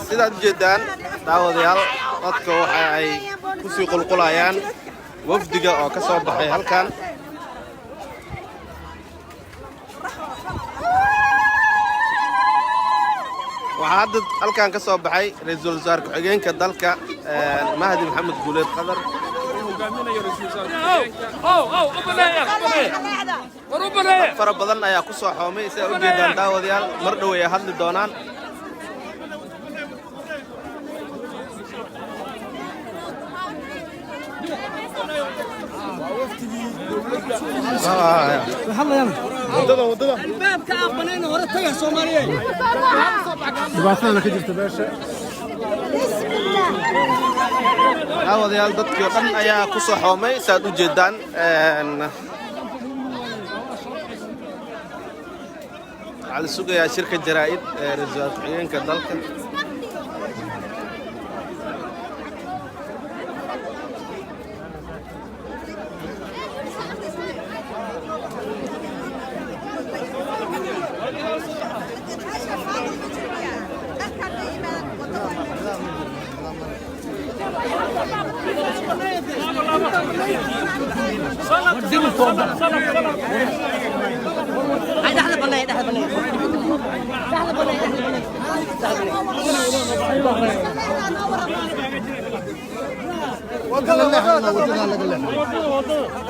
sidaad ujeedaan daawadayaal dadka waxa ay ku sii qulqulayaan wafdiga oo ka soo baxay halkan waxaa hadda halkan ka soo baxay ra'iisul wasaare ku-xigeenka dalka Mahdi Maxamed Guuleed Qadar fara badan ayaa ku soo xoomay si ay u jeedaan daawadayaal mar dhow ay hadli doonaan albaabka aqbanayna hore taga Soomaaliyeed dhibaatada ka jirta beesha daawadayaal dadkii oo dhan ayaa ku soo xoomay si aad u jeedaan waxaa la sugayaa shirka jaraa'id ee ra'iisul wasaare ku-xigeenka dalka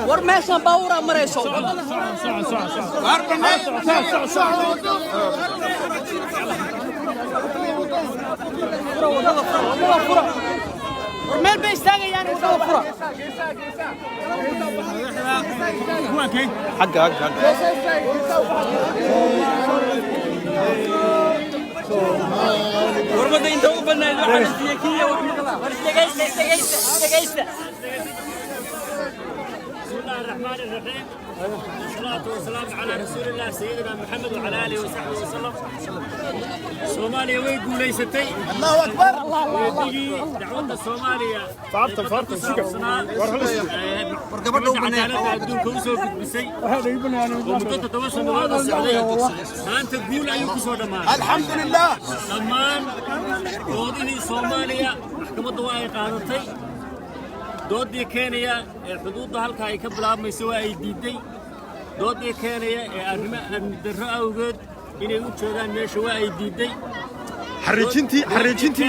ورماشان باورا مريسو ورمال بيستاغي يعني وفرة حق ورمال انت وبنا الواحد السياكية استقيست بسم الله الرحمن الرحيم والصلاة والسلام على رسول الله سيدنا محمد وعلى آله وصحبه وسلم سوماليا ويقول ليستي الله أكبر ويجي دعوة الصومالية فارت السكر ورقبته عدالة بدون كوسو بسي ومتى توصل هذا السعودية أنت تقول أيوك سودا ما الحمد لله دمان وضعه صوماليا محكمة واي قادتي doodii Kenya ee xuduudda halka ay ka bilaabmayso waa ay diiday doodii Kenya ee arrimo amni darro awgeed inay u joogaan meesha waa ay diiday xariijintii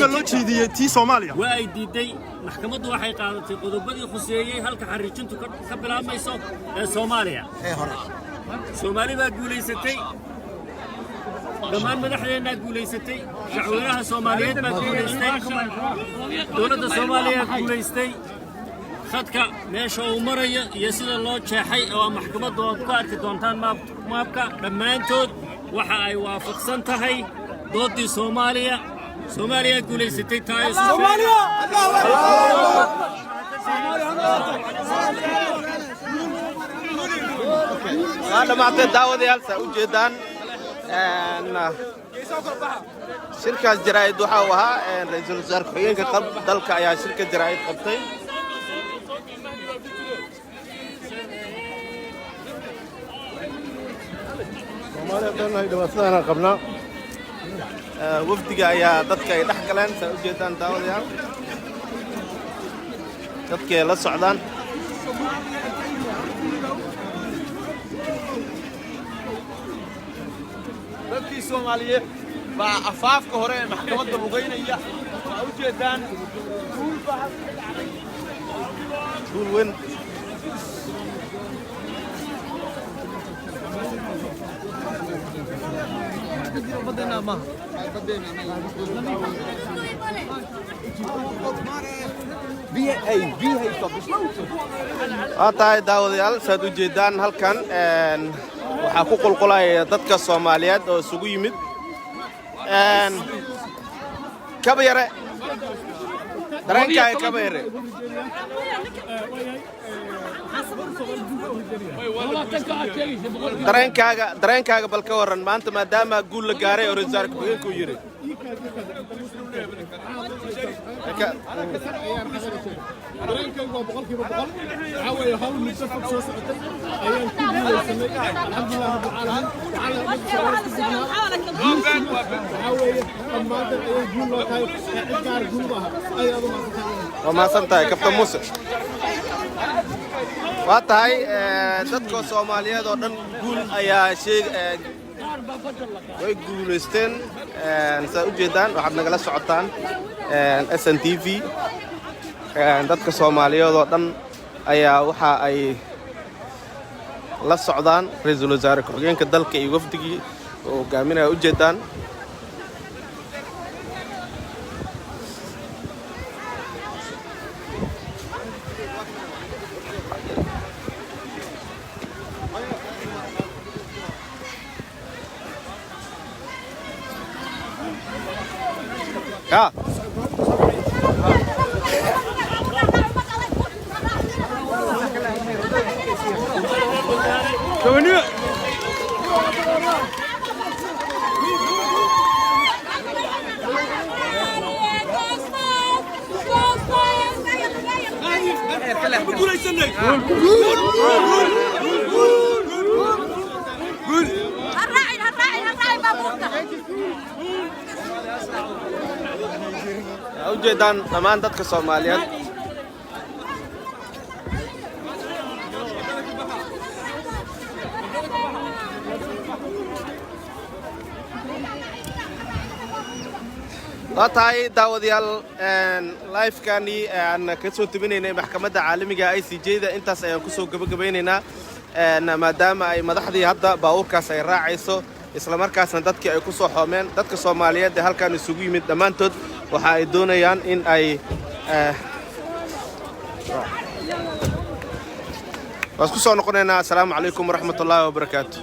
ma loo jeediyay tii Soomaaliya waa ay diiday maxkamaddu waxay qaadatay qodobadii khuseeyay halka xariijintu ka bilaabmayso ee Soomaaliya Soomaaliya baa guuleysatay dhammaan madaxdeena guuleysatay shacweynaha Soomaaliyeed baa guuleystay dowladda Soomaaliya guuleystay khadka meesha uu marayo iyo sida loo jeexay oo maxkamaddu aad ku arki doontaan maabka dhammaantood waxa ay waafaqsan tahay doodii Soomaaliya guuleysatay tahay Soomaaliya هذا ما تداود يالسا وجدان شركة جرائد وحاوها رئيس الوزراء ku-xigeenka dalka ayaa shirka jaraa'id qabtay Soomaaliya dhawaasadana qabnaa wafdiga ayaa dadka ay dhex galeen saa u jeedaan daawadayaal dadka ay la socdaan dadkii Soomaaliyeed baa afaafka hore ee maxkamadda lugeynaya waa u jeedaan guul weyn tahay daawadayaal saad u jeedaan halkan waxaa ku qulqulaya dadka Soomaaliyeed oo isugu yimid kaba yare dareenkaaga kaba yare dareenkaaga bal ka waran maanta maadaama guul la gaaray oo ra'iisul wasaare ku-xigeenku yiri dareenkaygu waa boqolkiiba boqol waxaa weeye hawl muddo fog soo socotay ayaan ku guulaysanay alxamdulilah rabbilcaalamiin waxaa weeye dhammaantan ayay guul loo tahay cid gaar guul maaha ayaad u mahadsantahay waa mahadsan tahay kabtan muuse waa tahay dadka Soomaaliyeed oo dhan guul ayaa way guulaysteen saa u jeedaan waxaad nagala socotaan SNTV dadka Soomaaliyeed oo dhan ayaa waxa ay la socdaan ra'iisul wasaare ku-xigeenka dalka iyo wafdigii oo hogaaminaya u jeedaan يا ujeedaan dhammaan dadka Soomaaliyeed waa tahay daawadayaal live-kani aan ka soo tabinaynay maxkamadda caalamiga ICJ-da intaas ayaan ku soo gabagabaynaynaa maadaama ay madaxdii hadda baabuurkaas ay raacayso isla markaasna dadkii ay ku soo xoomeen dadka Soomaaliyeed ee halkan isugu yimid dhammaantood waxa ay doonayaan in ay wasku soo noqonaynaa. Assalaamu calaykum waraxmatullaahi wabarakaatuh.